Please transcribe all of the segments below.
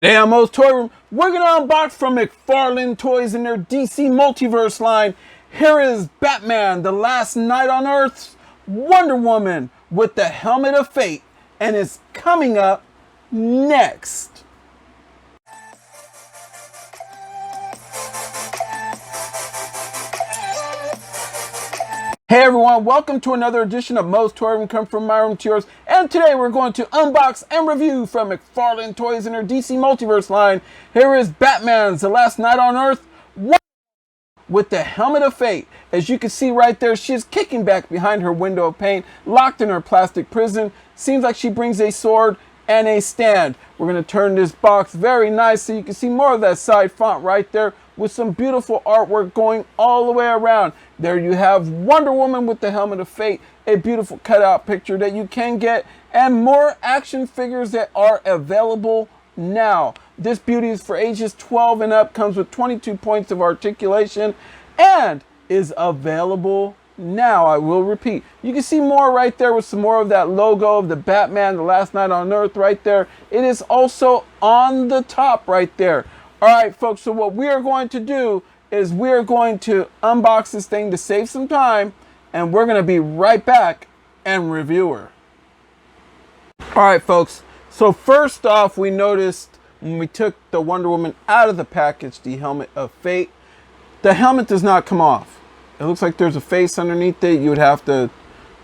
Damn, MOE'S Toy Room. We're gonna unbox from McFarlane Toys in their DC Multiverse line. Here is Batman, The Last Night on Earth's Wonder Woman with the Helmet of Fate, and it's coming up next. Hey everyone, welcome to another edition of MOE'S Toy Room, come from my room to yours. And today we're going to unbox and review from McFarlane Toys in their DC Multiverse line. Here is Batman's The Last Night on Earth with the Helmet of Fate. As you can see right there, she is kicking back behind her window of paint, locked in her plastic prison. Seems like she brings a sword and a stand. We're going to turn this box very nice so you can see more of that side font right there with some beautiful artwork going all the way around. There you have Wonder Woman with the Helmet of Fate, a beautiful cutout picture that you can get, and more action figures that are available now. This beauty is for ages 12 and up, comes with 22 points of articulation, and is available now. I will repeat. You can see more right there with some more of that logo of the Batman, The Last Night on Earth right there. It is also on the top right there. All right, folks, so what we are going to do is we are going to unbox this thing to save some time, and we're going to be right back and review her. All right, folks, so first off, we noticed when we took the Wonder Woman out of the package, the Helmet of Fate, the helmet does not come off. It looks like there's a face underneath it. You would have to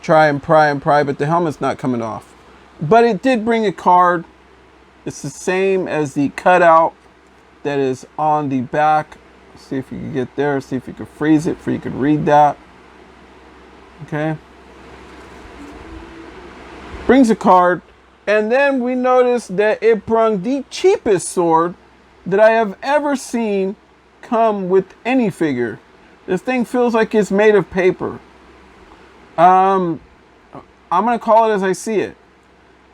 try and pry, but the helmet's not coming off. But it did bring a card. It's the same as the cutout that is on the back. See if you can get there, see if you can freeze it, for you can read that. Okay. Brings a card, and then we noticed that it brung the cheapest sword that I have ever seen come with any figure. This thing feels like it's made of paper. I'm gonna call it as I see it.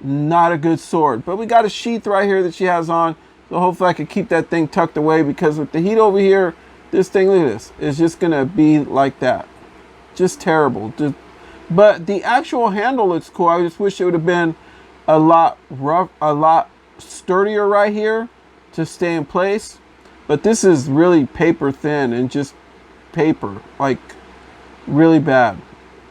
Not a good sword, but we got a sheath right here that she has on. So hopefully I can keep that thing tucked away, because with the heat over here, this thing, look at this, is just going to be like that. Just terrible. But the actual handle looks cool. I just wish it would have been a lot rough, a lot sturdier right here to stay in place. But this is really paper thin and just paper, like really bad.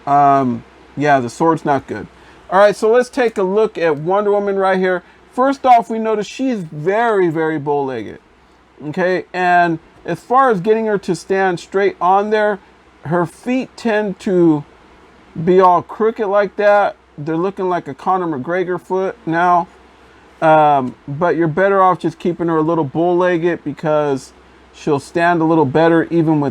Yeah, the sword's not good. All right, so let's take a look at Wonder Woman right here. First off, we notice she's very, very bow-legged. Okay, and as far as getting her to stand straight on there, her feet tend to be all crooked like that. They're looking like a Conor McGregor foot now. But you're better off just keeping her a little bow-legged, because she'll stand a little better even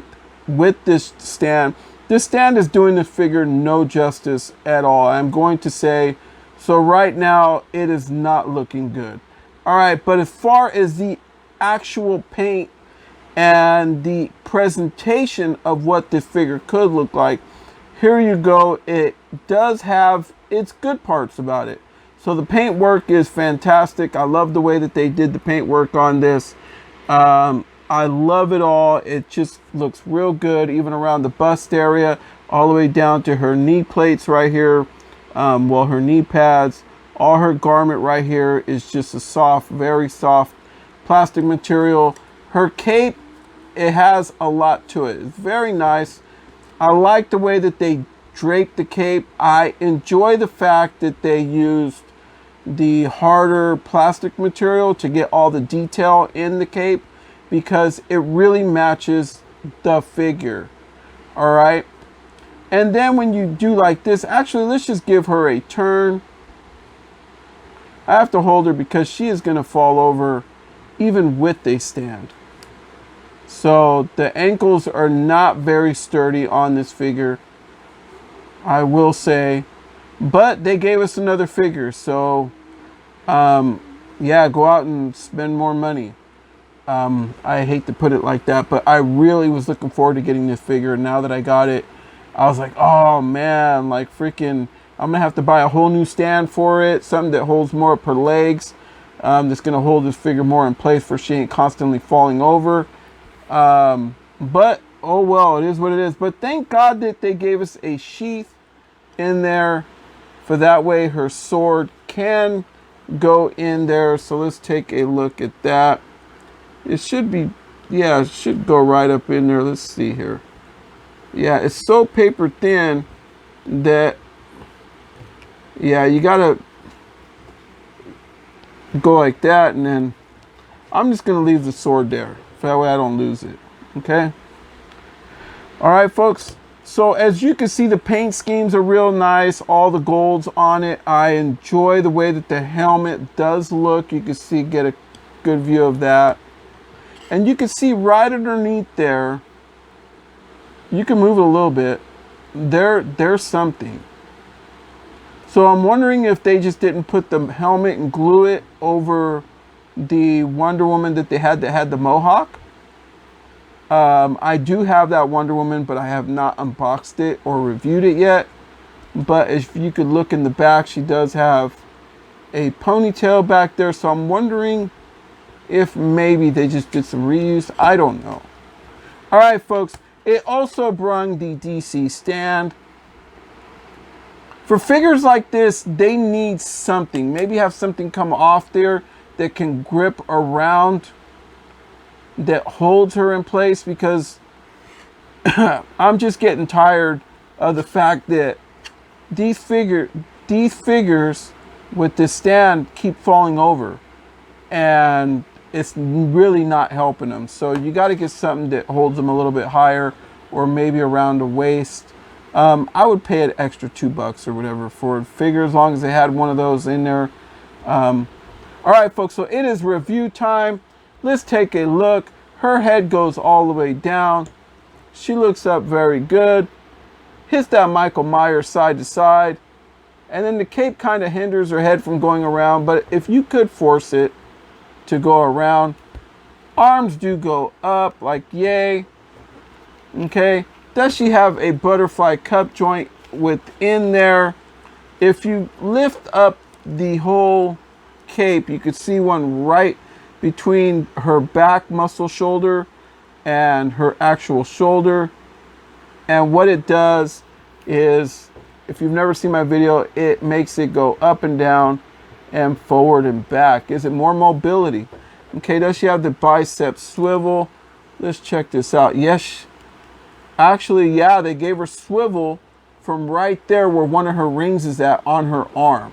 with this stand. This stand is doing this figure no justice at all. I'm going to say, so right now, it is not looking good. All right, but as far as the actual paint and the presentation of what this figure could look like, here you go. It does have its good parts about it. So the paint work is fantastic. I love the way that they did the paint work on this. I love it all. It just looks real good, even around the bust area, all the way down to her knee plates right here. Well, her knee pads, all her garment right here is just a soft, very soft plastic material. Her cape, it has a lot to it. It's very nice. I like the way that they drape the cape. I enjoy the fact that they used the harder plastic material to get all the detail in the cape, because it really matches the figure. All right. And then when you do like this, actually, let's just give her a turn. I have to hold her because she is going to fall over even with a stand. So the ankles are not very sturdy on this figure, I will say. But they gave us another figure. So, yeah, go out and spend more money. I hate to put it like that, but I really was looking forward to getting this figure. And now that I got it, I was like, oh man, like freaking, I'm gonna have to buy a whole new stand for it, something that holds more up her legs, that's gonna hold this figure more in place for she ain't constantly falling over. But oh well, it is what it is. But thank God that they gave us a sheath in there, for that way her sword can go in there. So let's take a look at that. It should be, yeah, it should go right up in there. Let's see here. Yeah, it's so paper thin that, yeah, you gotta go like that, and then I'm just gonna leave the sword there. So that way I don't lose it, okay? All right, folks. So as you can see, the paint schemes are real nice. All the golds on it. I enjoy the way that the helmet does look. You can see, get a good view of that. And you can see right underneath there, you can move it a little bit. There's something. So I'm wondering if they just didn't put the helmet and glue it over the Wonder Woman that had the mohawk. I do have that Wonder Woman, but I have not unboxed it or reviewed it yet. But if you could look in the back, she does have a ponytail back there. So I'm wondering if maybe they just did some reuse. I don't know. All right, folks. It also brung the DC stand. For figures like this, they need something. Maybe have something come off there that can grip around, that holds her in place, because I'm just getting tired of the fact that these figures with this stand keep falling over, and it's really not helping them. So you got to get something that holds them a little bit higher, or maybe around the waist. I would pay an extra $2 or whatever for a figure, as long as they had one of those in there. All right, folks, so it is review time. Let's take a look. Her head goes all the way down. She looks up very good. Hits that Michael Myers side to side. And then the cape kind of hinders her head from going around. But if you could force it to go around, arms do go up, like yay. Okay. Does she have a butterfly cup joint within there? If you lift up the whole cape, you could see one right between her back muscle shoulder and her actual shoulder. And what it does is, if you've never seen my video, it makes it go up and down and forward and back. Is it more mobility? Okay, does she have the bicep swivel? Let's check this out. Yes, actually, yeah, they gave her swivel from right there where one of her rings is at on her arm.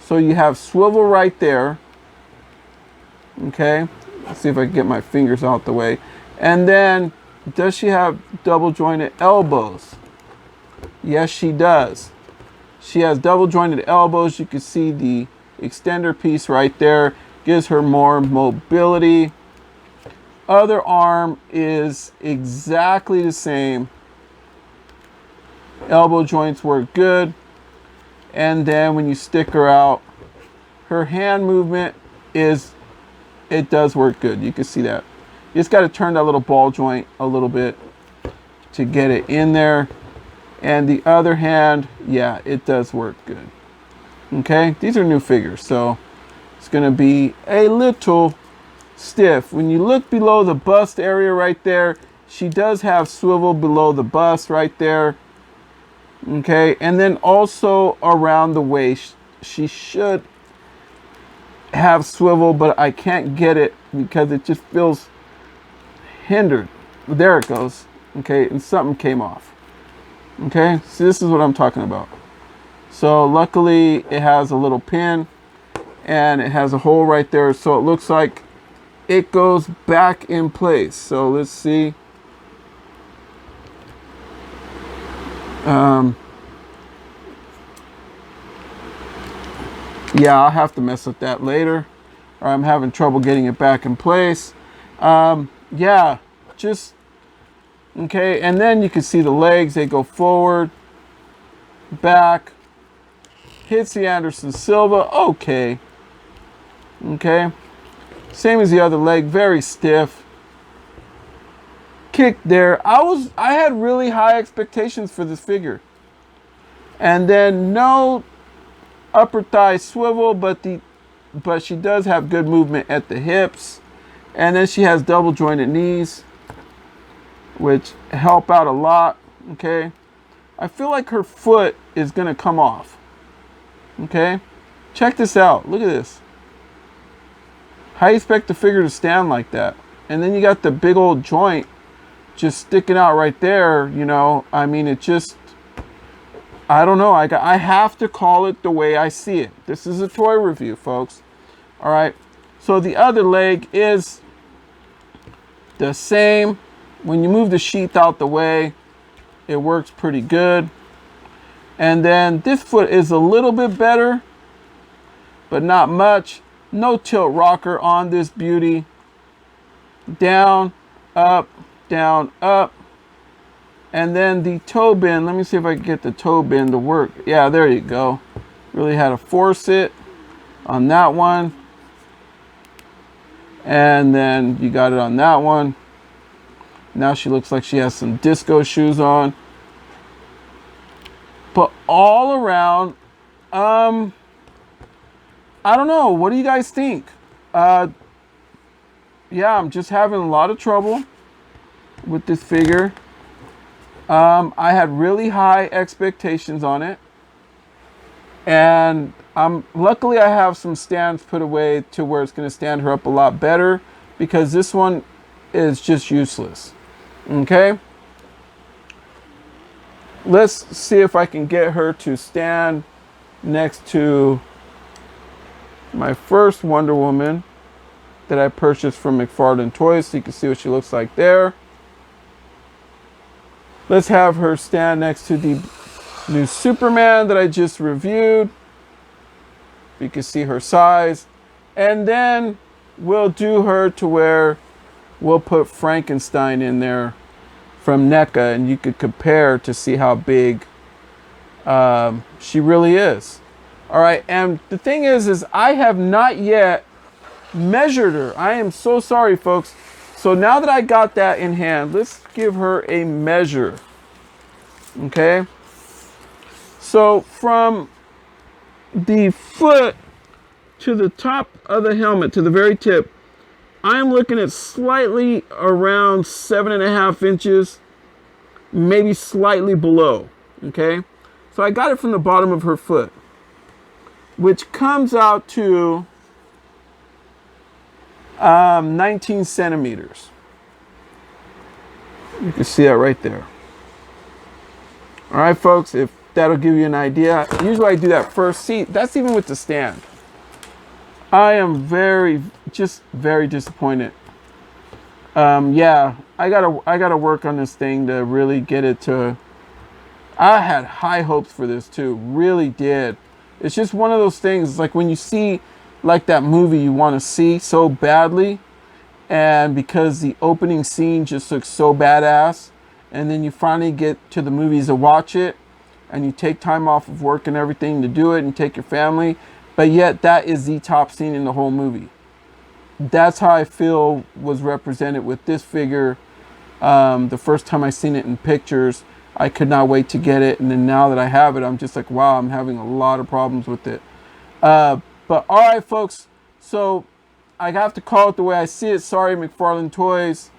So you have swivel right there. Okay, let's see if I can get my fingers out the way. And then, does she have double jointed elbows? Yes, she does. She has double jointed elbows. You can see the extender piece right there. Gives her more mobility. Other arm is exactly the same. Elbow joints work good. And then when you stick her out, her hand movement it does work good. You can see that. You just got to turn that little ball joint a little bit to get it in there. And the other hand, yeah, it does work good. Okay, these are new figures, so it's going to be a little stiff. When you look below the bust area right there, she does have swivel below the bust right there. Okay, and then also around the waist, she should have swivel, but I can't get it because it just feels hindered. There it goes. Okay, and something came off. Okay, so this is what I'm talking about. So luckily it has a little pin and it has a hole right there, so it looks like it goes back in place. So let's see. Yeah, I'll have to mess with that later, or I'm having trouble getting it back in place. Yeah, just okay. And then you can see the legs, they go forward, back, hits the Anderson Silva. Okay, same as the other leg, very stiff. Kick there. I had really high expectations for this figure, and then no upper thigh swivel, but she does have good movement at the hips, and then she has double jointed knees, which help out a lot. Okay, I feel like her foot is gonna come off. Okay, Check this out. Look at this. How do you expect the figure to stand like that? And then you got the big old joint just sticking out right there, you know. I mean, it just, I don't know. I have to call it the way I see it. This is a toy review, folks. All right. So the other leg is the same. When you move the sheath out the way, it works pretty good. And then this foot is a little bit better, but not much. No tilt rocker on this beauty. Down, up, down, up. And then the toe bend. Let me see if I can get the toe bend to work. Yeah, there you go. Really had to force it on that one. And then you got it on that one. Now she looks like she has some disco shoes on. But all around, I don't know. What do you guys think? Yeah, I'm just having a lot of trouble with this figure. I had really high expectations on it. And luckily I have some stands put away to where it's going to stand her up a lot better, because this one is just useless. Okay? Let's see if I can get her to stand next to my first Wonder Woman that I purchased from McFarlane Toys, so you can see what she looks like there. Let's have her stand next to the new Superman that I just reviewed. You can see her size. And then we'll do her to where we'll put Frankenstein in there from NECA, and you could compare to see how big she really is. All right, and the thing is I have not yet measured her. I am so sorry, folks. So now that I got that in hand, let's give her a measure. Okay. So from the foot to the top of the helmet, to the very tip, I'm looking at slightly around 7.5 inches, maybe slightly below. Okay. So I got it from the bottom of her foot, which comes out to 19 centimeters. You can see that right there. All right, folks, if that'll give you an idea. Usually I do that first. See, that's even with the stand. I am very disappointed. Yeah, I gotta work on this thing to really get it to. I had high hopes for this too, really did. It's just one of those things. It's like when you see like that movie you want to see so badly, and because the opening scene just looks so badass, and then you finally get to the movies to watch it, and you take time off of work and everything to do it, and take your family, but yet that is the top scene in the whole movie. That's how I feel was represented with this figure. The first time I seen it in pictures, I could not wait to get it, and then now that I have it, I'm just like, wow, I'm having a lot of problems with it. But all right, folks, so I have to call it the way I see it. Sorry, McFarlane Toys,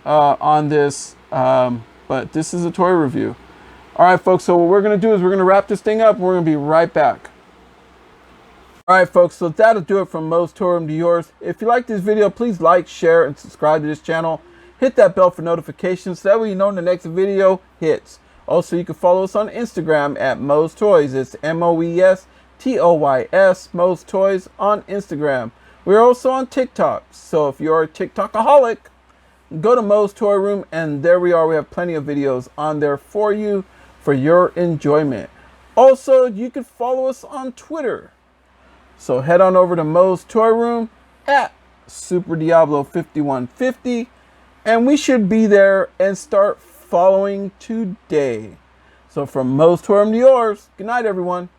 on this, but this is a toy review. All right, folks, so what we're going to do is we're going to wrap this thing up, and we're going to be right back. All right, folks, so that'll do it from Moe's Toy Room to yours. If you like this video, please like, share, and subscribe to this channel. Hit that bell for notifications so that way you know when the next video hits. Also, you can follow us on Instagram at Moe's Toys. It's MOE'S TOYS, Moe's Toys on Instagram. We're also on TikTok, so if you're a TikTokaholic, go to Moe's Toy Room, and there we are. We have plenty of videos on there for you, for your enjoyment. Also, you can follow us on Twitter. So head on over to Moe's Toy Room at Super Diablo 5150, and we should be there and start following today. So from Moe's Toy Room to yours, good night, everyone.